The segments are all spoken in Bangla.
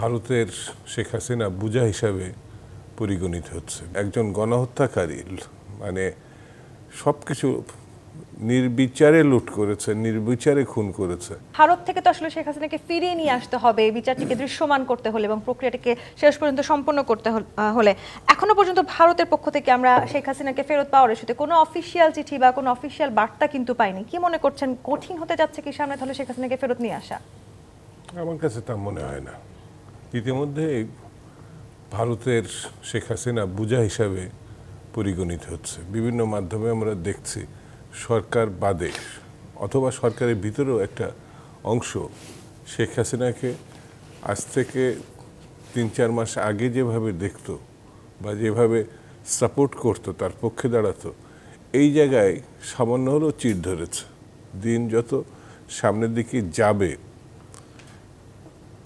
ভারতের শেখ হাসিনা বুঝা হিসাবে পরিগণিত হচ্ছে। একজন গণহত্যাকারী, মানে সবকিছু নির্বিচারে লুট করেছে, নির্বিচারে খুন করেছে। ভারত থেকে তো আসলে শেখ হাসিনাকে ফিরিয়ে নিয়ে আসতে হবে, বিচারটিকে দৃশ্যমান করতে হলে এবং প্রক্রিয়াটিকে শেষ পর্যন্ত সম্পন্ন করতে হলে এখনো পর্যন্ত ভারতের পক্ষ থেকে আমরা শেখ হাসিনাকে ফেরত পাওয়ার ইস্যুতে কোনো অফিসিয়াল চিঠি বা কোনো অফিসিয়াল বার্তা কিন্তু পাইনি। কি মনে করছেন, কঠিন হতে যাচ্ছে কি সামনে তাহলে শেখ হাসিনাকে ফেরত নিয়ে আসা? আমার কাছে তা মনে হয় না। ইতিমধ্যে ভারতের শেখ হাসিনা বুঝা হিসাবে পরিগণিত হচ্ছে। বিভিন্ন মাধ্যমে আমরা দেখছি সরকার বাদে অথবা সরকারের ভিতরেও একটা অংশ শেখ হাসিনাকে আজ থেকে ৩-৪ মাস আগে যেভাবে দেখতো বা যেভাবে সাপোর্ট করতো, তার পক্ষে দাঁড়াতো, এই জায়গায় সামান্য হলেও চিড় ধরেছে। দিন যত সামনের দিকে যাবে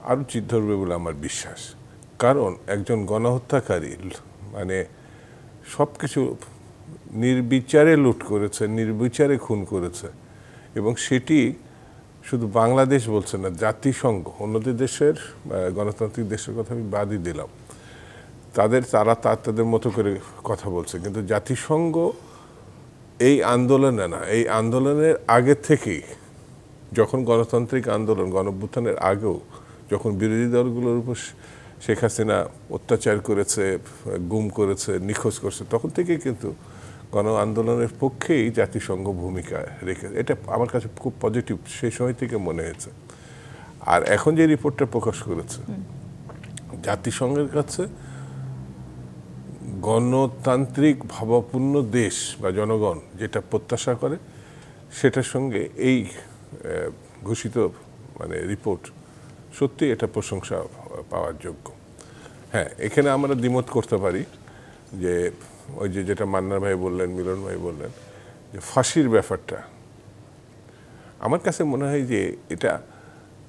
আরও চিড় ধরবে বলে আমার বিশ্বাস। কারণ একজন গণহত্যাকারী, মানে সব কিছু নির্বিচারে লুট করেছে, নির্বিচারে খুন করেছে, এবং সেটি শুধু বাংলাদেশ বলছে না, জাতিসংঘ, অন্যদের দেশের গণতান্ত্রিক দেশের কথা আমি বাদই দিলাম, তাদের মতো করে কথা বলছে, কিন্তু জাতিসংঘ এই আন্দোলনে না, এই আন্দোলনের আগে থেকেই, যখন গণতান্ত্রিক আন্দোলন, গণঅভ্যুত্থানের আগেও যখন বিরোধী দলগুলোর উপর শেখ হাসিনা অত্যাচার করেছে, গুম করেছে, নিখোঁজ করছে, তখন থেকেই কিন্তু গণ আন্দোলনের পক্ষেই জাতিসংঘ ভূমিকা রেখেছে। এটা আমার কাছে খুব পজিটিভ সেই সময় থেকে মনে হয়েছে। আর এখন যে রিপোর্টটা প্রকাশ করেছে, জাতিসংঘের কাছে গণতান্ত্রিক ভাবাপন্ন দেশ বা জনগণ যেটা প্রত্যাশা করে, সেটার সঙ্গে এই ঘোষিত মানে রিপোর্ট সত্যি এটা প্রশংসা পাওয়ার যোগ্য। হ্যাঁ, এখানে আমরা দ্বিমত করতে পারি যে ওই যেটা মান্নার ভাই বললেন, মিলন ভাই বললেন, যে ফাঁসির ব্যাপারটা, আমার কাছে মনে হয় যে এটা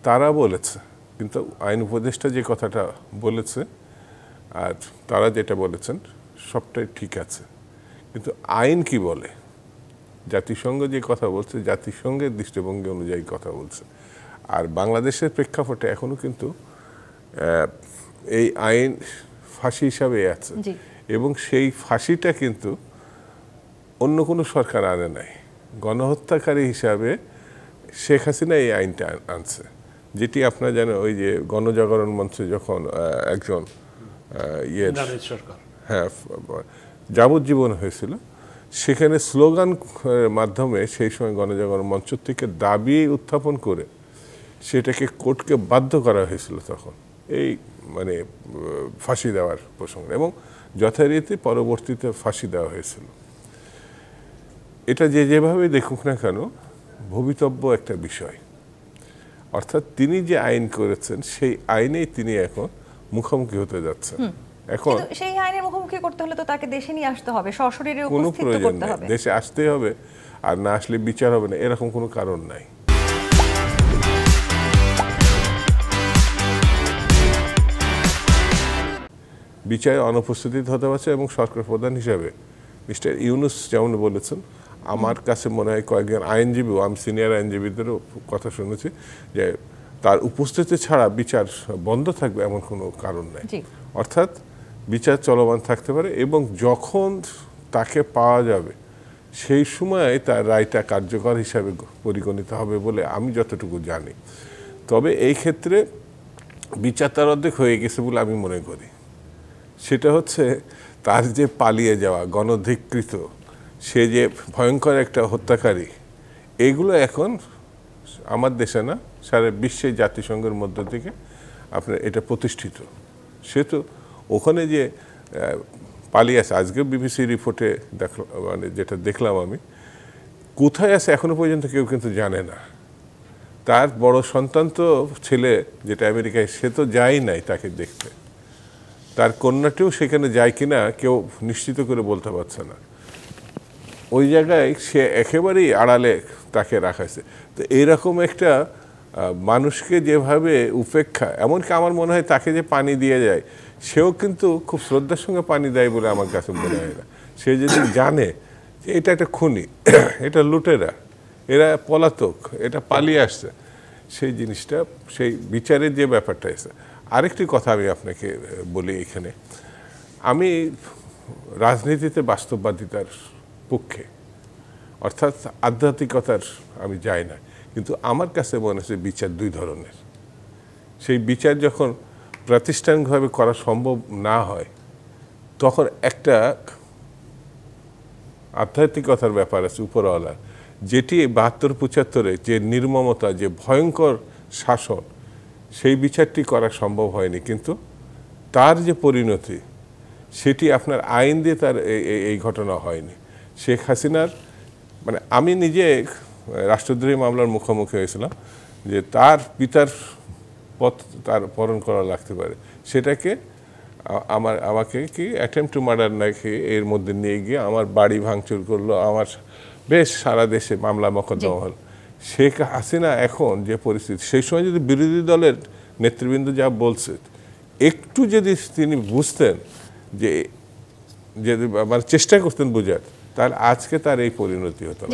তারা বলেছে, কিন্তু আইন উপদেষ্টা যে কথাটা বলেছে আর তারা যেটা বলেছেন সবটাই ঠিক আছে, কিন্তু আইন কি বলে, জাতিসংঘ যে কথা বলছে, জাতিসংঘের দৃষ্টিভঙ্গি অনুযায়ী কথা বলছে। আর বাংলাদেশের প্রেক্ষাপটে এখনো কিন্তু এই আইন ফাঁসি হিসাবে আছে, এবং সেই ফাঁসিটা কিন্তু অন্য কোনো সরকার আনে নাই। গণহত্যাকারী হিসাবে শেখ হাসিনা এই আইনটা আনছে, যেটি আপনারা জানেন, ওই যে গণজাগরণ মঞ্চে যখন একজন হ্যাঁ যাবজ্জীবন হয়েছিল, সেখানে স্লোগান মাধ্যমে সেই সময় গণজাগরণ মঞ্চ থেকে দাবি উত্থাপন করে সেটাকে কোর্টকে বাধ্য করা হয়েছিল তখন এই মানে ফাঁসি দেওয়ার প্রসঙ্গে, এবং যথারীতি পরবর্তীতে ফাঁসি দেওয়া হয়েছিল। এটা যেভাবে দেখুক না কেন ভবিতব্য একটা বিষয়, অর্থাৎ তিনি যে আইন করেছেন সেই আইনেই তিনি এখন মুখোমুখি হতে যাচ্ছেন। এখন সেই আইনের মুখোমুখি করতে হলে তো তাকে দেশে নিয়ে আসতে হবে, সশরীরে কোনো উপস্থিত প্রয়োজন করতে নেই, হবে। দেশে আসতে হবে, আর না আসলে বিচার হবে না, এরকম কোনো কারণ নাই। বিচারে অনুপস্থিত হতে পারছে, এবং সরকার প্রধান হিসাবে মিস্টার ইউনূস যেমন বলেছেন, আমার কাছে মনে হয় কয়েকজন আইনজীবী, আমি সিনিয়র আইনজীবীদেরও কথা শুনেছি, যে তার উপস্থিতি ছাড়া বিচার বন্ধ থাকবে এমন কোনো কারণ নাই। অর্থাৎ বিচার চলমান থাকতে পারে, এবং যখন তাকে পাওয়া যাবে সেই সময় তার রায়টা কার্যকর হিসাবে পরিগণিত হবে বলে আমি যতটুকু জানি। তবে এই ক্ষেত্রে বিচার তার অর্ধেক হয়ে গেছে বলে আমি মনে করি। সেটা হচ্ছে তার যে পালিয়ে যাওয়া, গণধিকৃত, সে যে ভয়ঙ্কর একটা হত্যাকারী, এগুলো এখন আমার দেশে না, সারা বিশ্বে জাতিসংঘের মধ্য থেকে আপনার এটা প্রতিষ্ঠিত। সে তো ওখানে যে পালিয়ে আছে, আজকে বিবিসি রিপোর্টে মানে যেটা দেখলাম আমি, কোথায় আছে এখনো পর্যন্ত কেউ কিন্তু জানে না। তার বড় সন্তান তো ছেলে যেটা আমেরিকায়, সে তো যায় নাই তাকে দেখতে, তার কন্যাটিও সেখানে যায় কিনা কেউ নিশ্চিত করে বলতে পারছে না। ওই জায়গায় সে একেবারেই আড়ালে তাকে রাখাছে। তো এইরকম একটা মানুষকে যেভাবে উপেক্ষা, এমনকি আমার মনে হয় তাকে যে পানি দিয়ে যায়, সেও কিন্তু খুব শ্রদ্ধার সঙ্গে পানি দেয় বলে আমার কাছে মনে হয় না। সে যদি জানে যে এটা একটা খুনি, এটা লুটেরা, এরা পলাতক, এটা পালিয়ে আসছে, সেই জিনিসটা, সেই বিচারের যে ব্যাপারটা এসে, আরেকটি কথা আমি আপনাকে বলি এখানে, আমি রাজনীতিতে বাস্তববাদিতার পক্ষে, অর্থাৎ আধ্যাত্মিকতার আমি যাই না, কিন্তু আমার কাছে মনে হচ্ছে বিচার দুই ধরনের। সেই বিচার যখন প্রাতিষ্ঠানিকভাবে করা সম্ভব না হয়, তখন একটা আধ্যাত্মিকতার ব্যাপার আছে উপরওয়ালার, যেটি 72-75-এ যে নির্মমতা, যে ভয়ঙ্কর শাসন, সেই বিচারটি করা সম্ভব হয়নি। কিন্তু তার যে পরিণতি, সেটি আপনার আইন দিয়ে তার এই ঘটনা হয়নি। শেখ হাসিনার মানে আমি নিজে রাষ্ট্রদ্রোহী মামলার মুখোমুখি হয়েছিলাম যে তার পিতার পথ তার পরণ করা লাগতে পারে, সেটাকে আমাকে কি অ্যাটেম্পট টু মার্ডার নাকি এর মধ্যে নিয়ে গিয়ে আমার বাড়ি ভাঙচুর করলো, আমার বেশ সারা দেশে মামলা মোকদ্দমা হল। শেখ হাসিনা এখন যে পরিস্থিতি, সেই সময় যদি বিরোধী দলের নেতৃবৃন্দ যা বলছে, একটু যদি তিনি বুঝতেন, যে মানে চেষ্টা করতেন বোঝার, তাহলে আজকে তার এই পরিণতি হতো না।